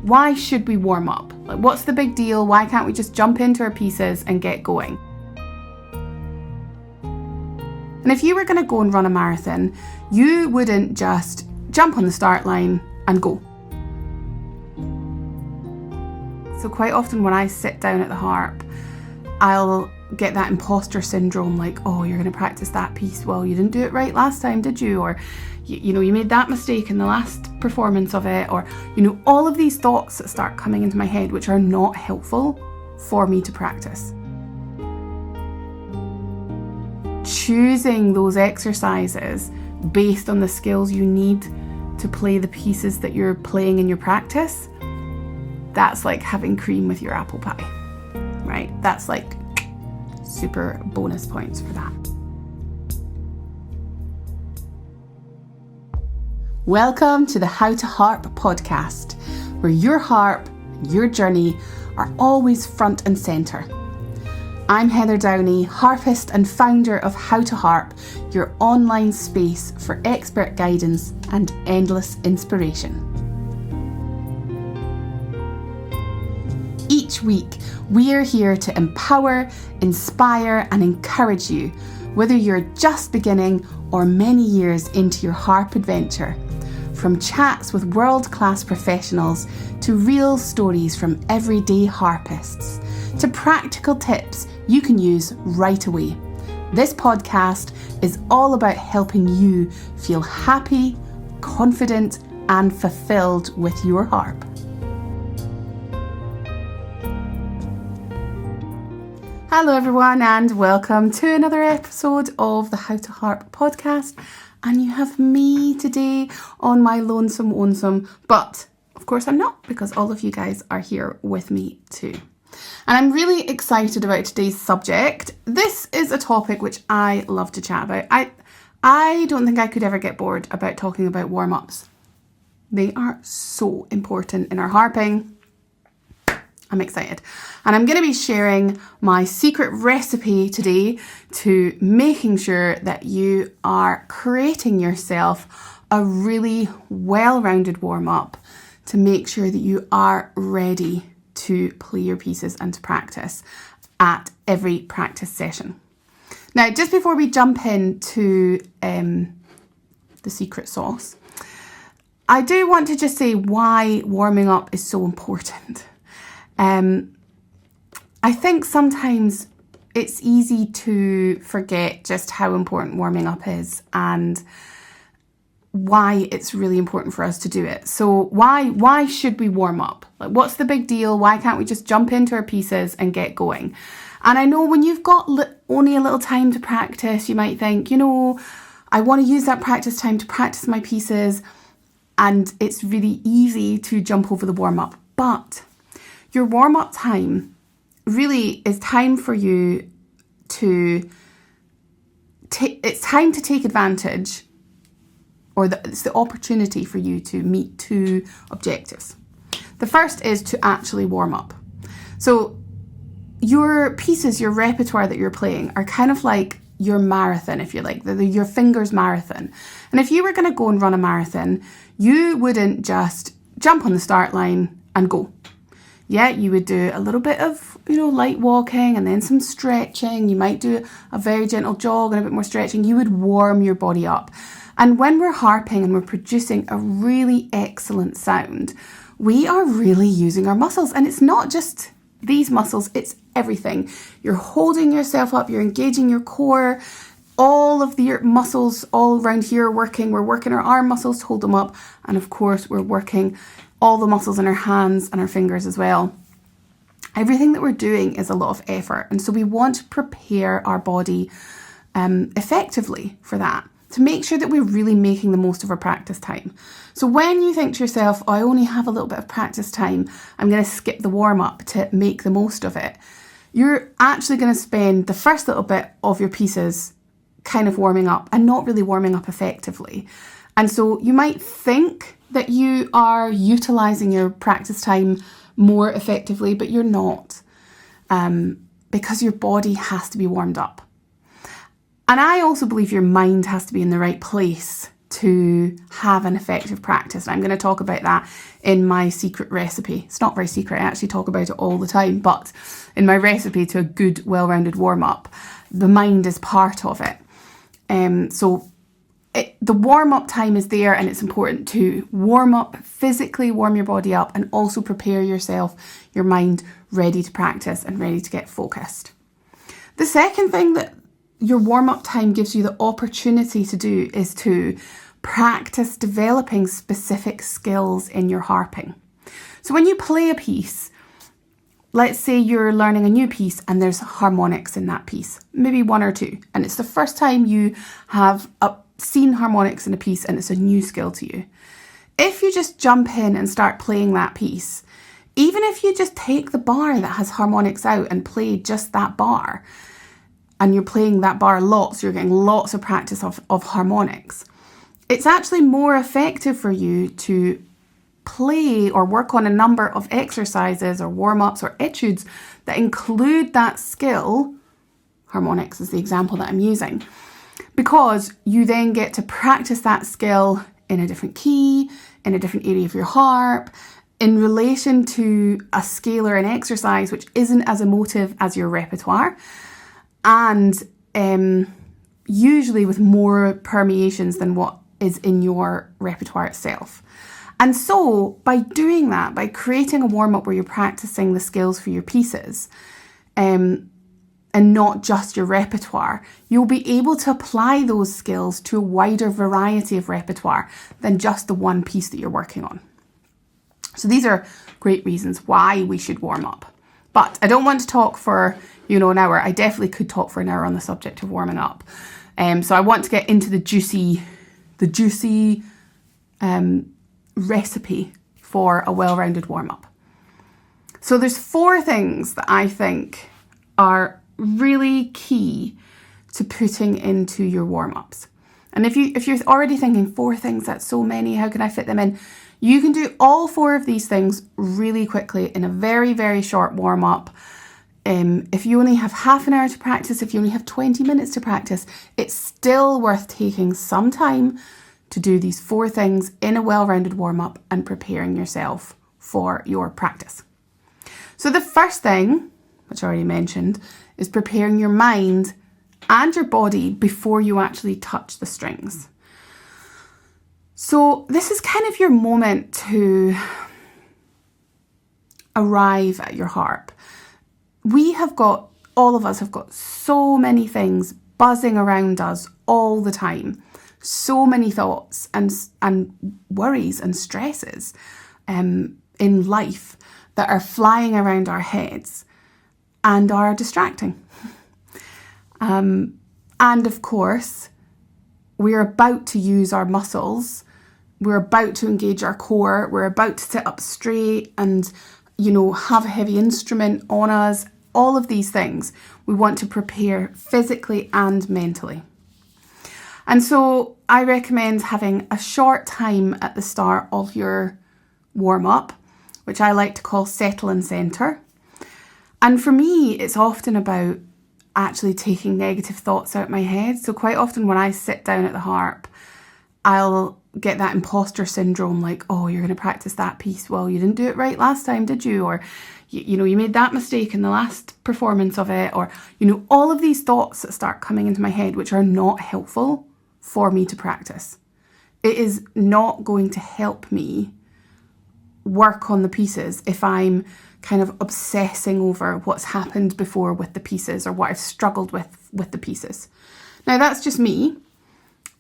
why should we warm up? Like, what's the big deal? Why can't we just jump into our pieces and get going? And if you were going to go and run a marathon, you wouldn't just jump on the start line and go. So quite often when I sit down at the harp, I'll get that imposter syndrome, like, oh, you're going to practice that piece. Well, you didn't do it right last time, did you? Or, you made that mistake in the last performance of it. Or, all of these thoughts that start coming into my head, which are not helpful for me to practice. Choosing those exercises based on the skills you need to play the pieces that you're playing in your practice, that's like having cream with your apple pie, right? That's like super bonus points for that. Welcome to the How to Harp podcast, where your harp and your journey are always front and centre. I'm Heather Downey, harpist and founder of How to Harp, your online space for expert guidance and endless inspiration. Each week, we are here to empower, inspire, and encourage you, whether you're just beginning or many years into your harp adventure. From chats with world-class professionals to real stories from everyday harpists, to practical tips you can use right away. This podcast is all about helping you feel happy, confident, and fulfilled with your harp. Hello everyone, and welcome to another episode of the How to Harp podcast. And you have me today on my lonesome, but of course I'm not, because all of you guys are here with me too. And I'm really excited about today's subject. This is a topic which I love to chat about. I don't think I could ever get bored about talking about warm-ups. They are so important in our harping. I'm excited. And I'm going to be sharing my secret recipe today to making sure that you are creating yourself a really well-rounded warm-up to make sure that you are ready to play your pieces and to practice at every practice session. Now, just before we jump into the secret sauce, I do want to just say why warming up is so important. I think sometimes it's easy to forget just how important warming up is and why it's really important for us to do it. So why should we warm up? Like, what's the big deal? Why can't we just jump into our pieces and get going? And I know when you've got only a little time to practice, you might think, I want to use that practice time to practice my pieces, and it's really easy to jump over the warm up. But your warm up time really is time for you to it's time to take advantage, or it's the opportunity for you to meet two objectives. The first is to actually warm up. So your pieces, your repertoire that you're playing are kind of like your marathon, if you like, your fingers marathon. And if you were going to go and run a marathon, you wouldn't just jump on the start line and go. Yeah, you would do a little bit of, light walking and then some stretching. You might do a very gentle jog and a bit more stretching. You would warm your body up. And when we're harping and we're producing a really excellent sound, we are really using our muscles. And it's not just these muscles, it's everything. You're holding yourself up, you're engaging your core, all of your muscles all around here are working. We're working our arm muscles to hold them up. And of course, we're working all the muscles in our hands and our fingers as well. Everything that we're doing is a lot of effort. And so we want to prepare our body effectively for that, to make sure that we're really making the most of our practice time. So when you think to yourself, I only have a little bit of practice time, I'm going to skip the warm-up to make the most of it, you're actually going to spend the first little bit of your pieces kind of warming up and not really warming up effectively. And so you might think that you are utilising your practice time more effectively, but you're not, because your body has to be warmed up. And I also believe your mind has to be in the right place to have an effective practice. And I'm going to talk about that in my secret recipe. It's not very secret, I actually talk about it all the time, but in my recipe to a good, well-rounded warm-up, the mind is part of it. The warm-up time is there, and it's important to warm up, physically warm your body up, and also prepare yourself, your mind, ready to practice and ready to get focused. The second thing that your warm-up time gives you the opportunity to do is to practice developing specific skills in your harping. So when you play a piece, let's say you're learning a new piece and there's harmonics in that piece, maybe one or two, and it's the first time you have seen harmonics in a piece and it's a new skill to you. If you just jump in and start playing that piece, even if you just take the bar that has harmonics out and play just that bar, and you're playing that bar lots, you're getting lots of practice of harmonics, it's actually more effective for you to play or work on a number of exercises or warm-ups or etudes that include that skill. Harmonics is the example that I'm using, because you then get to practice that skill in a different key, in a different area of your harp, in relation to a scale or an exercise which isn't as emotive as your repertoire, and usually with more permeations than what is in your repertoire itself. And so by doing that, by creating a warm-up where you're practicing the skills for your pieces, and not just your repertoire, you'll be able to apply those skills to a wider variety of repertoire than just the one piece that you're working on. So these are great reasons why we should warm up. But I don't want to talk for, an hour. I definitely could talk for an hour on the subject of warming up. So I want to get into the juicy recipe for a well-rounded warm-up. So there's 4 things that I think are really key to putting into your warm-ups. And if you're already thinking 4 things, that's so many, how can I fit them in? You can do all 4 of these things really quickly in a very, very short warm-up. If you only have half an hour to practice, if you only have 20 minutes to practice, it's still worth taking some time to do these 4 things in a well-rounded warm-up and preparing yourself for your practice. So the first thing, which I already mentioned, is preparing your mind and your body before you actually touch the strings. So this is kind of your moment to arrive at your harp. All of us have got so many things buzzing around us all the time. So many thoughts and worries and stresses in life that are flying around our heads and are distracting. And of course, we're about to use our muscles. We're about to engage our core. We're about to sit up straight and, have a heavy instrument on us. All of these things we want to prepare physically and mentally. And so I recommend having a short time at the start of your warm-up, which I like to call settle and centre. And for me, it's often about actually taking negative thoughts out of my head. So quite often when I sit down at the harp, I'll get that imposter syndrome, like, oh, you're going to practice that piece. Well, you didn't do it right last time, did you? Or, you made that mistake in the last performance of it. Or, all of these thoughts that start coming into my head, which are not helpful for me to practice. It is not going to help me work on the pieces if I'm kind of obsessing over what's happened before with the pieces or what I've struggled with the pieces. Now, that's just me.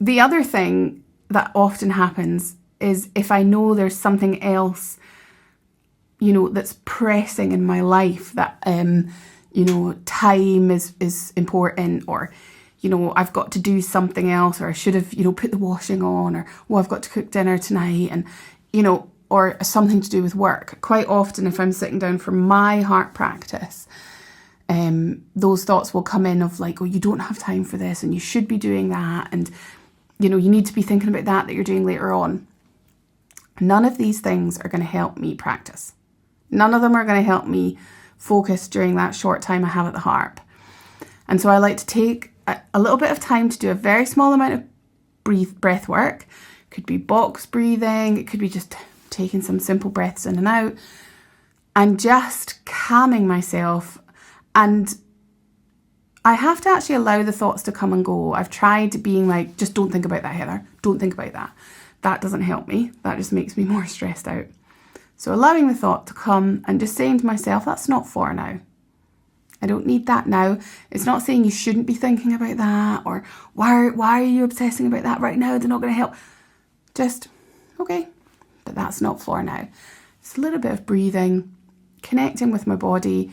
The other thing that often happens is if I know there's something else, that's pressing in my life that, time is important, or, I've got to do something else, or I should have, put the washing on, or, I've got to cook dinner tonight, and, or something to do with work. Quite often, if I'm sitting down for my harp practice, those thoughts will come in of like, oh, you don't have time for this, and you should be doing that, and, you need to be thinking about that you're doing later on. None of these things are going to help me practice. None of them are going to help me focus during that short time I have at the harp. And so I like to take a little bit of time to do a very small amount of breath work. It could be box breathing. It could be just taking some simple breaths in and out and just calming myself. And I have to actually allow the thoughts to come and go. I've tried being like, just don't think about that, Heather. Don't think about that. That doesn't help me. That just makes me more stressed out. So allowing the thought to come and just saying to myself, that's not for now. I don't need that now. It's not saying you shouldn't be thinking about that, or why are you obsessing about that right now? They're not going to help. Just, okay, but that's not for now. It's a little bit of breathing, connecting with my body,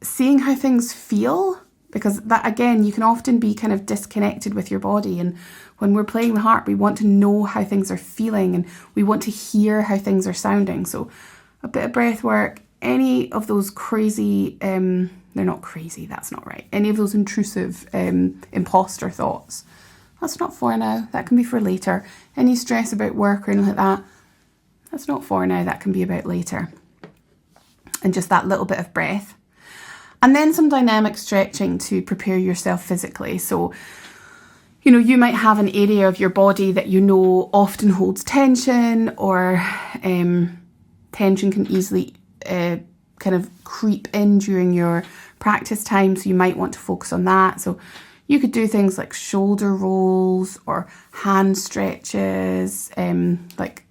seeing how things feel, because that, again, you can often be kind of disconnected with your body. And when we're playing the harp, we want to know how things are feeling and we want to hear how things are sounding. So a bit of breath work, any of those crazy, they're not crazy, that's not right. Any of those intrusive imposter thoughts, that's not for now. That can be for later. Any stress about work or anything like that, that's not for now. That can be about later. And just that little bit of breath. And then some dynamic stretching to prepare yourself physically. So, you know, you might have an area of your body that you know often holds tension, or tension can easily kind of creep in during your practice time. So you might want to focus on that. So you could do things like shoulder rolls or hand stretches, like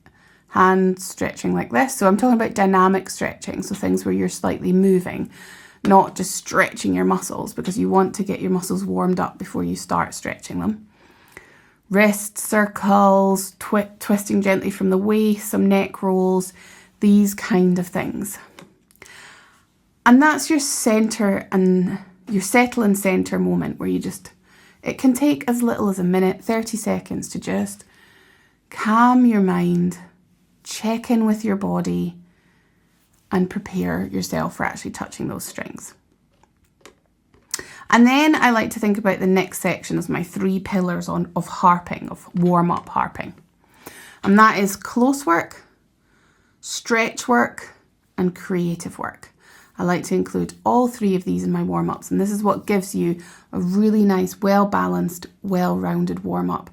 hand stretching like this. So I'm talking about dynamic stretching. So things where you're slightly moving, not just stretching your muscles, because you want to get your muscles warmed up before you start stretching them. Wrist circles, twisting gently from the waist, some neck rolls, these kind of things. And that's your center and your settle and center moment, where you just, it can take as little as a minute, 30 seconds to just calm your mind, check in with your body, and prepare yourself for actually touching those strings. And then I like to think about the next section as my 3 pillars of harping, of warm-up harping. And that is close work, stretch work, and creative work. I like to include all 3 of these in my warm-ups, and this is what gives you a really nice, well-balanced, well-rounded warm-up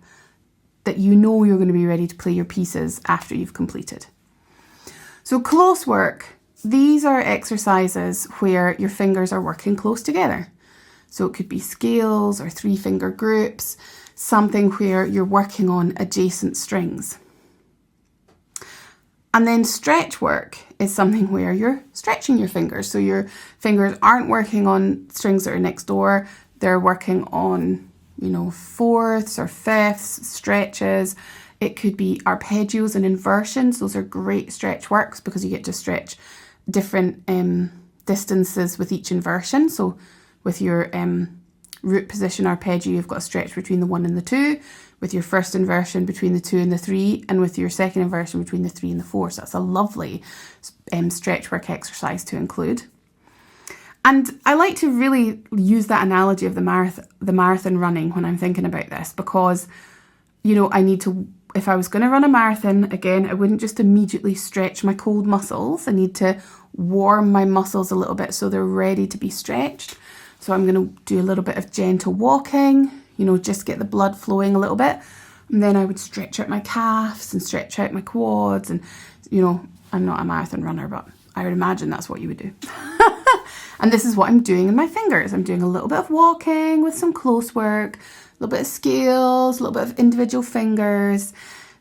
that you know you're going to be ready to play your pieces after you've completed. So close work, these are exercises where your fingers are working close together. So it could be scales or 3-finger groups, something where you're working on adjacent strings. And then stretch work is something where you're stretching your fingers. So your fingers aren't working on strings that are next door. They're working on, you know, 4ths or 5ths, stretches. It could be arpeggios and inversions. Those are great stretch works because you get to stretch different distances with each inversion. So with your root position arpeggio, you've got a stretch between the 1 and the 2. With your first inversion between the 2 and the 3, and with your second inversion between the 3 and the 4. So that's a lovely stretch work exercise to include. And I like to really use that analogy of the marathon running when I'm thinking about this, because, you know, I need to, if I was going to run a marathon, again, I wouldn't just immediately stretch my cold muscles. I need to warm my muscles a little bit so they're ready to be stretched. So I'm going to do a little bit of gentle walking, you know, just get the blood flowing a little bit. And then I would stretch out my calves and stretch out my quads. And, you know, I'm not a marathon runner, but I would imagine that's what you would do. And this is what I'm doing in my fingers. I'm doing a little bit of walking with some close work, a little bit of scales, a little bit of individual fingers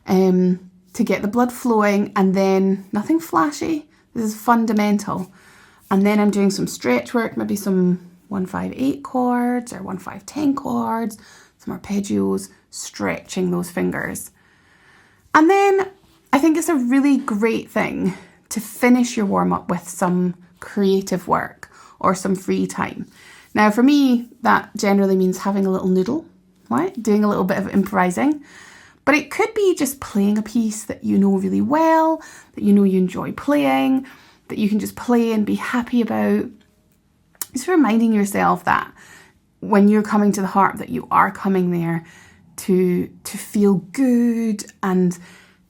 to get the blood flowing. And then nothing flashy. This is fundamental. And then I'm doing some stretch work, maybe some 1-5-8 chords or 1-5-10 chords, some arpeggios, stretching those fingers. And then I think it's a really great thing to finish your warm-up with some creative work or some free time. Now for me, that generally means having a little noodle, right? Doing a little bit of improvising. But it could be just playing a piece that you know really well, that you know you enjoy playing, that you can just play and be happy about. Just reminding yourself that when you're coming to the harp, that you are coming there to feel good. And,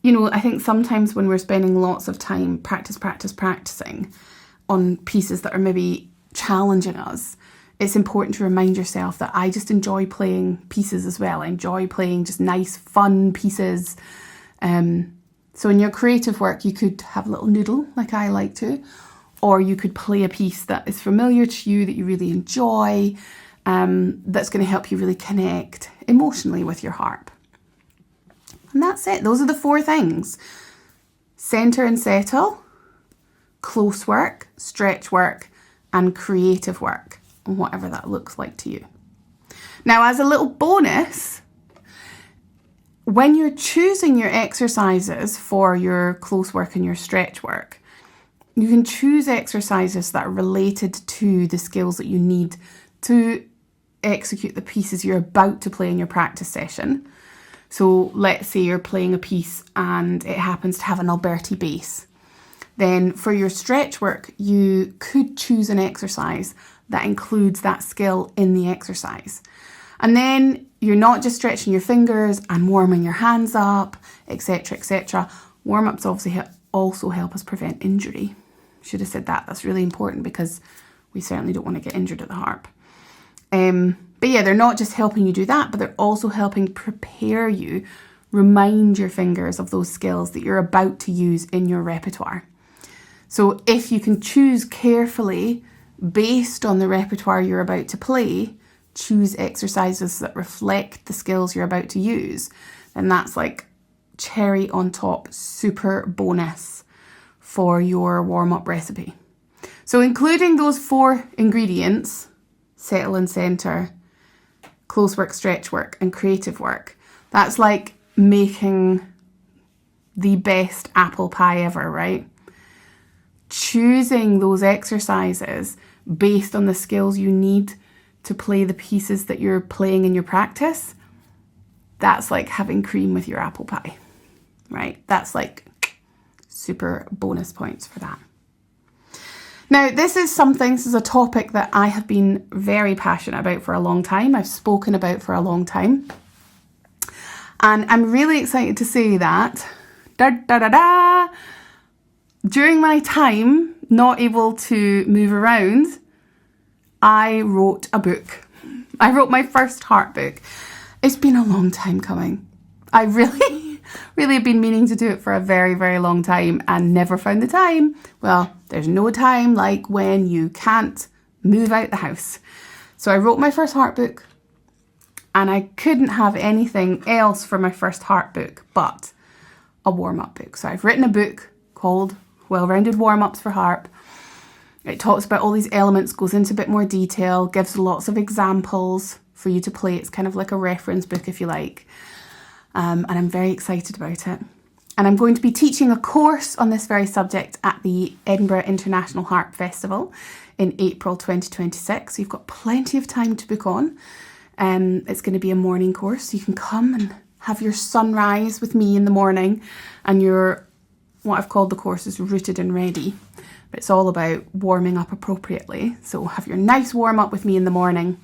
you know, I think sometimes when we're spending lots of time practicing on pieces that are maybe challenging us, it's important to remind yourself that I just enjoy playing pieces as well. I enjoy playing just nice, fun pieces. So in your creative work, you could have a little noodle like I like to, or you could play a piece that is familiar to you, that you really enjoy, that's going to help you really connect emotionally with your harp. And that's it. Those are the 4 things: centre and settle, close work, stretch work, and creative work, and whatever that looks like to you. Now, as a little bonus, when you're choosing your exercises for your close work and your stretch work, you can choose exercises that are related to the skills that you need to execute the pieces you're about to play in your practice session. So let's say you're playing a piece and it happens to have an Alberti bass. Then for your stretch work, you could choose an exercise that includes that skill in the exercise. And then you're not just stretching your fingers and warming your hands up, etc., etc. Warm-ups obviously also help us prevent injury. Should have said that. That's really important because we certainly don't want to get injured at the harp. But yeah, they're not just helping you do that, but they're also helping prepare you, remind your fingers of those skills that you're about to use in your repertoire. So if you can choose carefully based on the repertoire you're about to play, choose exercises that reflect the skills you're about to use, then that's like cherry on top, super bonus for your warm-up recipe. So including those 4 ingredients, settle and centre, close work, stretch work, and creative work, that's like making the best apple pie ever, right? Choosing those exercises based on the skills you need to play the pieces that you're playing in your practice, that's like having cream with your apple pie, right? That's like super bonus points for that. Now, this is a topic that I have been very passionate about for a long time. I've spoken about for a long time. And I'm really excited to say that, during my time not able to move around, I wrote a book. I wrote my first harp book. It's been a long time coming. I really have been meaning to do it for a very, very long time and never found the time. Well, there's no time like when you can't move out the house. So I wrote my first harp book, and I couldn't have anything else for my first harp book but a warm-up book. So I've written a book called Well-Rounded Warm-Ups for Harp. It talks about all these elements, goes into a bit more detail, gives lots of examples for you to play. It's kind of like a reference book, if you like. And I'm very excited about it. And I'm going to be teaching a course on this very subject at the Edinburgh International Harp Festival in April 2026. So you've got plenty of time to book on. It's going to be a morning course. You can come and have your sunrise with me in the morning, and what I've called the course is Rooted and Ready. But it's all about warming up appropriately. So have your nice warm up with me in the morning.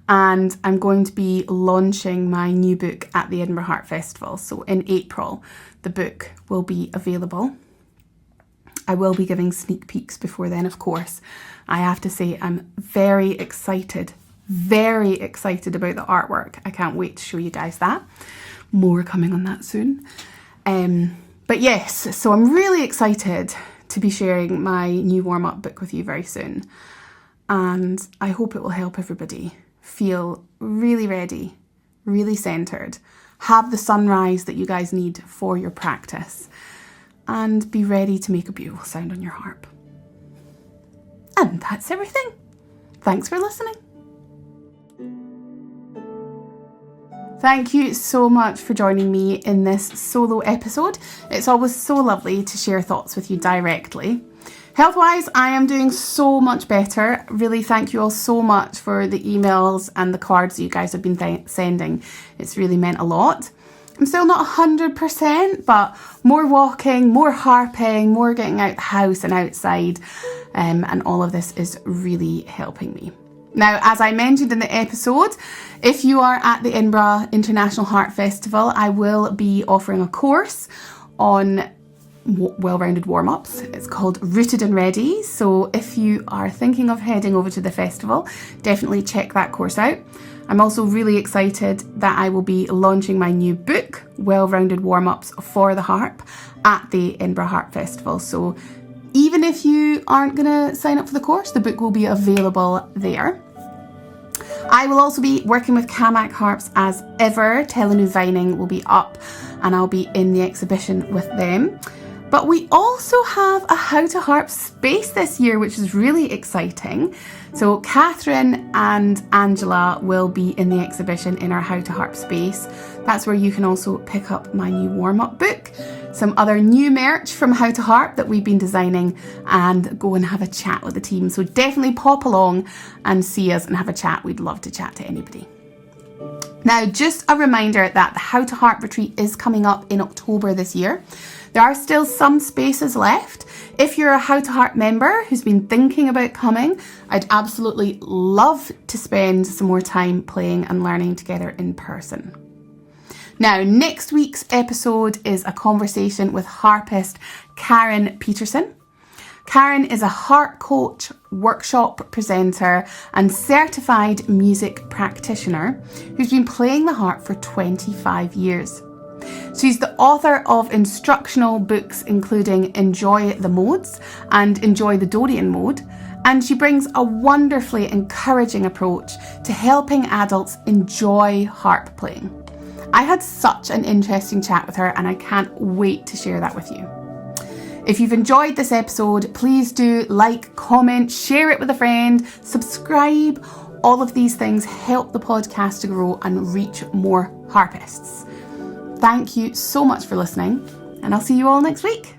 And I'm going to be launching my new book at the Edinburgh Harp Festival. So in April, the book will be available. I will be giving sneak peeks before then, of course. I have to say I'm very excited about the artwork. I can't wait to show you guys that. More coming on that soon. But yes, so I'm really excited to be sharing my new warm-up book with you very soon. And I hope it will help everybody feel really ready, really centred, have the sunrise that you guys need for your practice, and be ready to make a beautiful sound on your harp. And that's everything. Thanks for listening. Thank you so much for joining me in this solo episode. It's always so lovely to share thoughts with you directly. Health-wise, I am doing so much better. Really, thank you all so much for the emails and the cards that you guys have been sending. It's really meant a lot. I'm still not 100%, but more walking, more harping, more getting out the house and outside, and all of this is really helping me. Now, as I mentioned in the episode, if you are at the Edinburgh International Harp Festival, I will be offering a course on well-rounded warm-ups. It's called Rooted and Ready. So if you are thinking of heading over to the festival, definitely check that course out. I'm also really excited that I will be launching my new book, Well-Rounded Warm-Ups for the Harp, at the Edinburgh Harp Festival. So even if you aren't going to sign up for the course, the book will be available there. I will also be working with Camac Harps as ever. Telenor Vining will be up and I'll be in the exhibition with them. But we also have a How to Harp space this year, which is really exciting. So Catherine and Angela will be in the exhibition in our How to Harp space. That's where you can also pick up my new warm-up book, some other new merch from How to Harp that we've been designing, and go and have a chat with the team. So definitely pop along and see us and have a chat. We'd love to chat to anybody. Now, just a reminder that the How to Harp retreat is coming up in October this year. There are still some spaces left. If you're a How to Harp member who's been thinking about coming, I'd absolutely love to spend some more time playing and learning together in person. Now, next week's episode is a conversation with harpist Karen Peterson. Karen is a harp coach, workshop presenter and certified music practitioner who's been playing the harp for 25 years. She's the author of instructional books including Enjoy the Modes and Enjoy the Dorian Mode, and she brings a wonderfully encouraging approach to helping adults enjoy harp playing. I had such an interesting chat with her and I can't wait to share that with you. If you've enjoyed this episode, please do like, comment, share it with a friend, subscribe. All of these things help the podcast to grow and reach more harpists. Thank you so much for listening, and I'll see you all next week.